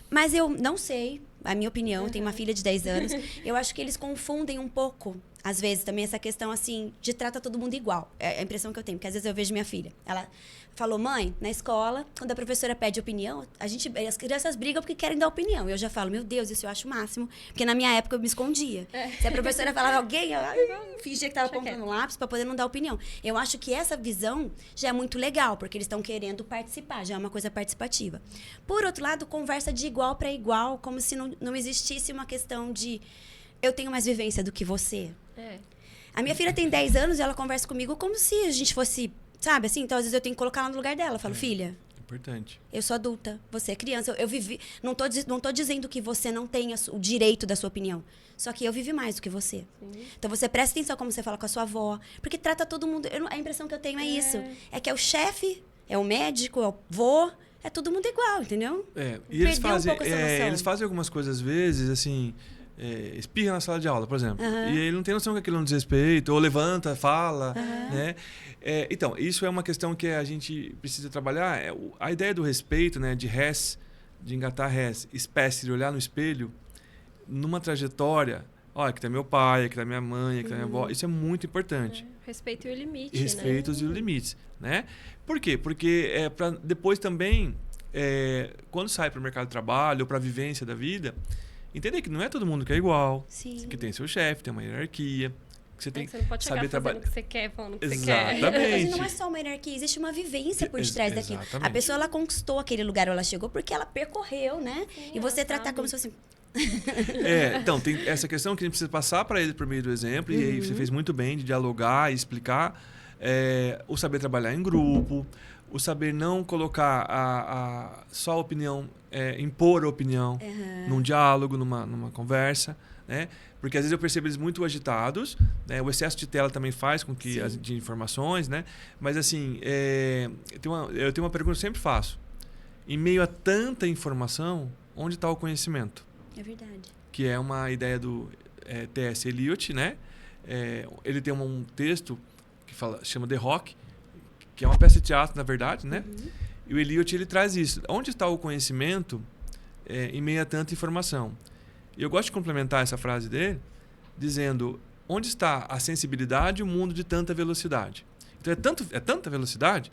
Mas eu não sei, a minha opinião, eu tenho uma filha de 10 anos, eu acho que eles confundem um pouco Às vezes também essa questão, assim, de trata todo mundo igual. É a impressão que eu tenho, porque às vezes eu vejo minha filha. Ela falou, mãe, na escola, quando a professora pede opinião, as crianças brigam porque querem dar opinião. Eu já falo, meu Deus, isso eu acho o máximo. Porque na minha época eu me escondia. Se a professora falava alguém, eu fingia que estava apontando lápis para poder não dar opinião. Eu acho que essa visão já é muito legal, porque eles estão querendo participar, já é uma coisa participativa. Por outro lado, conversa de igual para igual, como se não existisse uma questão de eu tenho mais vivência do que você. A minha filha tem 10 anos e ela conversa comigo como se a gente fosse, sabe, assim? Então, às vezes eu tenho que colocar ela no lugar dela. Eu falo, filha, importante. Eu sou adulta, você é criança. Eu vivi... Não tô dizendo que você não tenha o direito da sua opinião. Só que eu vivi mais do que você. Sim. Então, você presta atenção como você fala com a sua avó. Porque trata todo mundo... A impressão que eu tenho é isso. É que é o chefe, é o médico, é o vô... É todo mundo igual, entendeu? E eles fazem algumas coisas, às vezes, assim... espirra na sala de aula, por exemplo. E ele não tem noção que aquilo é um desrespeito, ou levanta, fala, né? Então, isso é uma questão que a gente precisa trabalhar. A ideia do respeito, né, de engatar res, espécie, de olhar no espelho, numa trajetória, olha, aqui tá meu pai, aqui tá minha mãe, aqui tá minha avó, isso é muito importante. Respeito e o limite, Respeitos e os limites, né? Por quê? Porque para depois também, quando sai para o mercado de trabalho ou para a vivência da vida, entender que não é todo mundo que é igual, Sim. que tem seu chefe, tem uma hierarquia, que você tem você não pode saber trabalhar o que você quer, falando o que você quer. Mas não é só uma hierarquia, existe uma vivência por detrás daquilo. A pessoa, ela conquistou aquele lugar, ela chegou porque ela percorreu, né? Sim, e você tratar como se fosse... Então, tem essa questão que a gente precisa passar para ele por meio do exemplo, e aí você fez muito bem de dialogar e explicar, o saber trabalhar em grupo, o saber não colocar só a opinião, impor a opinião num diálogo, numa conversa, né? Porque às vezes eu percebo eles muito agitados, né? O excesso de tela também faz com que de informações, né? Mas assim, eu tenho uma pergunta que eu sempre faço. Em meio a tanta informação, onde está o conhecimento? É verdade. Que é uma ideia do T.S. Eliot, né? Ele tem um texto que chama The Rock, que é uma peça de teatro, na verdade, né? E o Eliot, ele traz isso. Onde está o conhecimento em meio a tanta informação? E eu gosto de complementar essa frase dele, dizendo, onde está a sensibilidade e o mundo de tanta velocidade? Então, é tanta velocidade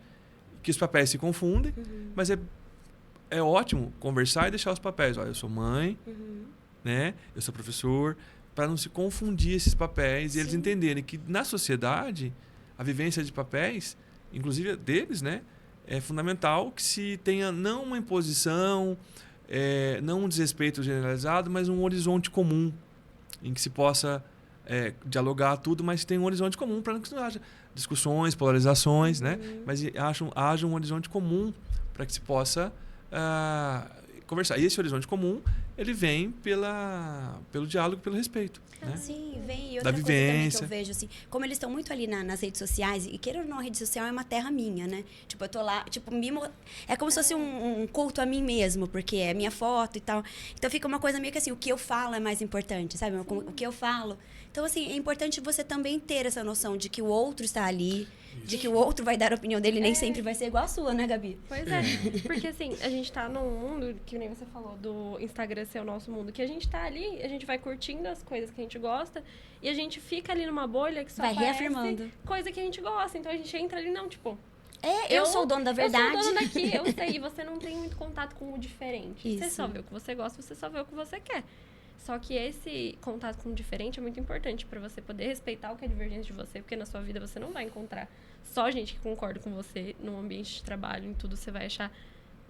que os papéis se confundem, mas é ótimo conversar e deixar os papéis. Olha, eu sou mãe, né? Eu sou professor, para não se confundir esses papéis e eles entenderem que, na sociedade, a vivência de papéis, inclusive deles, né, é fundamental que se tenha não uma imposição, não um desrespeito generalizado, mas um horizonte comum em que se possa dialogar tudo, mas tem um horizonte comum para que não haja discussões, polarizações, né? Mas haja um horizonte comum para que se possa conversar. E esse horizonte comum, ele vem pelo diálogo, pelo respeito. Né? Sim, vem. E outra coisa também que eu vejo, assim, como eles estão muito ali nas redes sociais, e queira ou não, a rede social é uma terra minha, né? Tipo, eu tô lá, tipo, é como se fosse um culto a mim mesmo, porque é minha foto e tal. Então fica uma coisa meio que assim, o que eu falo é mais importante, sabe? O que eu falo. Então, assim, é importante você também ter essa noção de que o outro está ali, de que o outro vai dar a opinião dele, nem sempre vai ser igual a sua, né, Gabi? Pois é, porque assim, a gente tá num mundo, que nem você falou, do Instagram ser o nosso mundo, que a gente tá ali, a gente vai curtindo as coisas que a gente gosta, e a gente fica ali numa bolha que só vai reafirmando coisa que a gente gosta. Então a gente entra ali, não, tipo... eu sou o dono da verdade. Eu sou o dono daqui, eu sei, e você não tem muito contato com o diferente. Isso. Você só vê o que você gosta, você só vê o que você quer. Só que esse contato com o diferente é muito importante para você poder respeitar o que é divergente de você, porque na sua vida você não vai encontrar só gente que concorda com você no ambiente de trabalho, em tudo você vai achar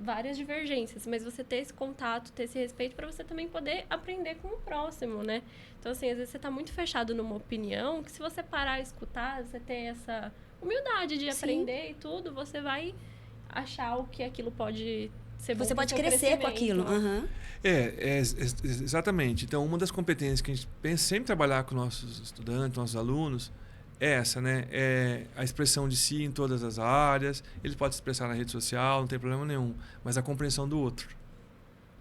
várias divergências, mas você ter esse contato, ter esse respeito para você também poder aprender com o próximo, né? Então, assim, às vezes você tá muito fechado numa opinião, que se você parar e escutar, você ter essa humildade de aprender e tudo, você vai achar o que aquilo pode ser bom. Você pode crescer com aquilo. Exatamente. Então, uma das competências que a gente pensa sempre trabalhar com nossos estudantes, nossos alunos, é essa, né? É a expressão de si em todas as áreas. Ele pode se expressar na rede social, não tem problema nenhum, mas a compreensão do outro,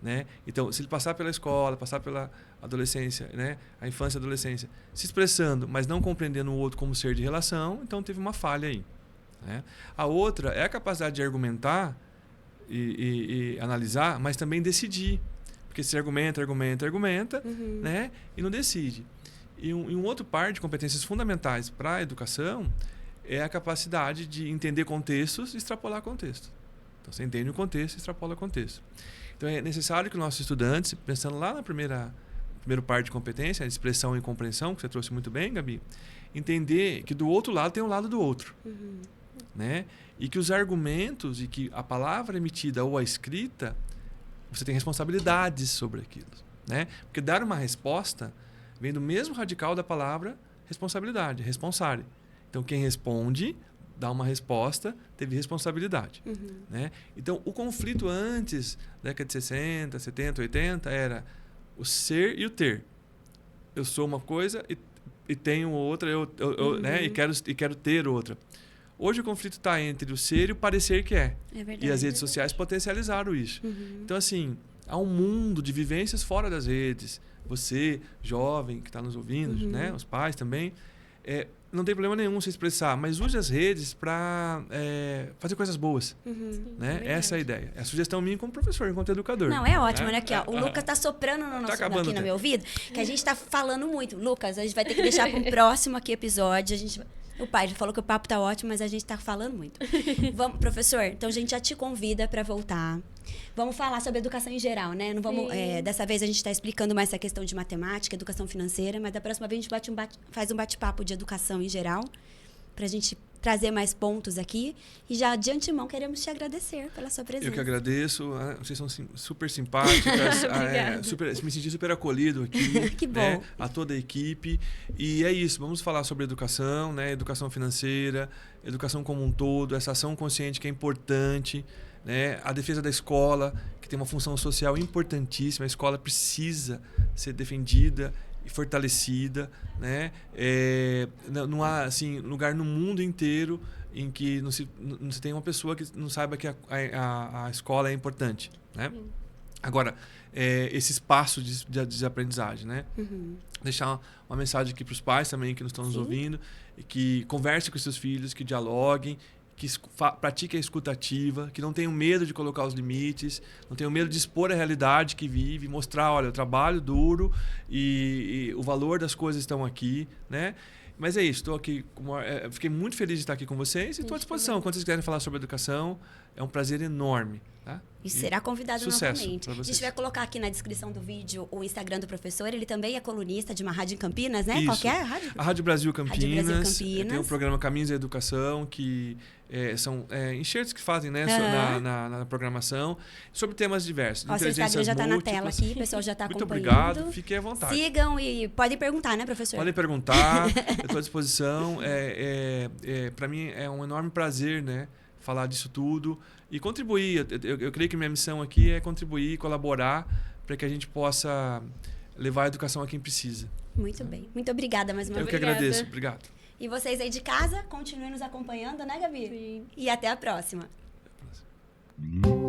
né? Então, se ele passar pela escola, passar pela adolescência, né? A infância e a adolescência, se expressando, mas não compreendendo o outro como ser de relação, então teve uma falha aí, né? A outra é a capacidade de argumentar e analisar, mas também decidir. Porque se argumenta, né? E não decide. E um outro par de competências fundamentais para a educação é a capacidade de entender contextos e extrapolar contextos. Então, você entende o contexto e extrapola o contexto. Então, é necessário que os nossos estudantes, pensando lá na primeiro par de competência, a expressão e compreensão, que você trouxe muito bem, Gabi, entender que do outro lado tem um lado do outro. Né? E que os argumentos e que a palavra emitida ou a escrita, você tem responsabilidades sobre aquilo. Né? Porque dar uma resposta vem do mesmo radical da palavra responsabilidade, responsare. Então, quem responde, dá uma resposta, teve responsabilidade. Né? Então, o conflito antes, década de 60, 70, 80, era o ser e o ter. Eu sou uma coisa e tenho outra, né? e quero ter outra. Hoje o conflito está entre o ser e o parecer que é. É verdade. E as redes sociais potencializaram isso. Então, assim, há um mundo de vivências fora das redes. Você, jovem, que está nos ouvindo, né? Os pais também, não tem problema nenhum se expressar, mas use as redes para fazer coisas boas. Né? Essa é a ideia. É a sugestão minha como professor, enquanto educador. Não, é ótimo, né? Aqui, ó, o Lucas está soprando aqui no meu ouvido, que a gente está falando muito. Lucas, a gente vai ter que deixar para um próximo aqui episódio. O pai já falou que o papo tá ótimo, mas a gente tá falando muito. Vamos, professor, então a gente já te convida para voltar. Vamos falar sobre educação em geral, né? Não vamos, dessa vez a gente está explicando mais essa questão de matemática, educação financeira, mas da próxima vez a gente faz um bate-papo de educação em geral, para a gente trazer mais pontos aqui. E já de antemão queremos te agradecer pela sua presença. Eu que agradeço. Vocês são super simpáticas. Me senti super acolhido aqui. Que bom. Né? A toda a equipe. E é isso. Vamos falar sobre educação, né? Educação financeira, educação como um todo, essa ação consciente que é importante. Né? A defesa da escola, que tem uma função social importantíssima. A escola precisa ser defendida e fortalecida, né? Não há assim, lugar no mundo inteiro em que não se tem uma pessoa que não saiba que a escola é importante, né? Agora, esse espaço de aprendizagem, né? Deixar uma mensagem aqui para os pais também que nos estão nos ouvindo, e que conversem com seus filhos, que dialoguem, que pratique a escuta ativa, que não tenham medo de colocar os limites, não tenham medo de expor a realidade que vive, mostrar, olha, eu trabalho duro e o valor das coisas estão aqui, né? Mas é isso, estou aqui, fiquei muito feliz de estar aqui com vocês e estou à disposição. Quando vocês quiserem falar sobre educação, é um prazer enorme. Tá? E será convidado novamente. A gente vai colocar aqui na descrição do vídeo o Instagram do professor. Ele também é colunista de uma rádio em Campinas, né? Isso. Qual que é a rádio? A Rádio Brasil Campinas. Rádio Brasil Campinas. Tem o programa Caminhos da Educação, que são enxertos que fazem, né, na programação, sobre temas diversos. Ó, seu Instagram já está na tela aqui, o pessoal já está acompanhando. Muito obrigado, fiquem à vontade. Sigam e podem perguntar, né, professor? Podem perguntar, eu estou à disposição. Para mim é um enorme prazer, né, falar disso tudo e contribuir. Eu creio que minha missão aqui é contribuir, colaborar para que a gente possa levar a educação a quem precisa. Muito bem. Muito obrigada mais uma vez. Eu que agradeço. Obrigado. E vocês aí de casa, continuem nos acompanhando, né, Gabi? Sim. E até a próxima. Até a próxima.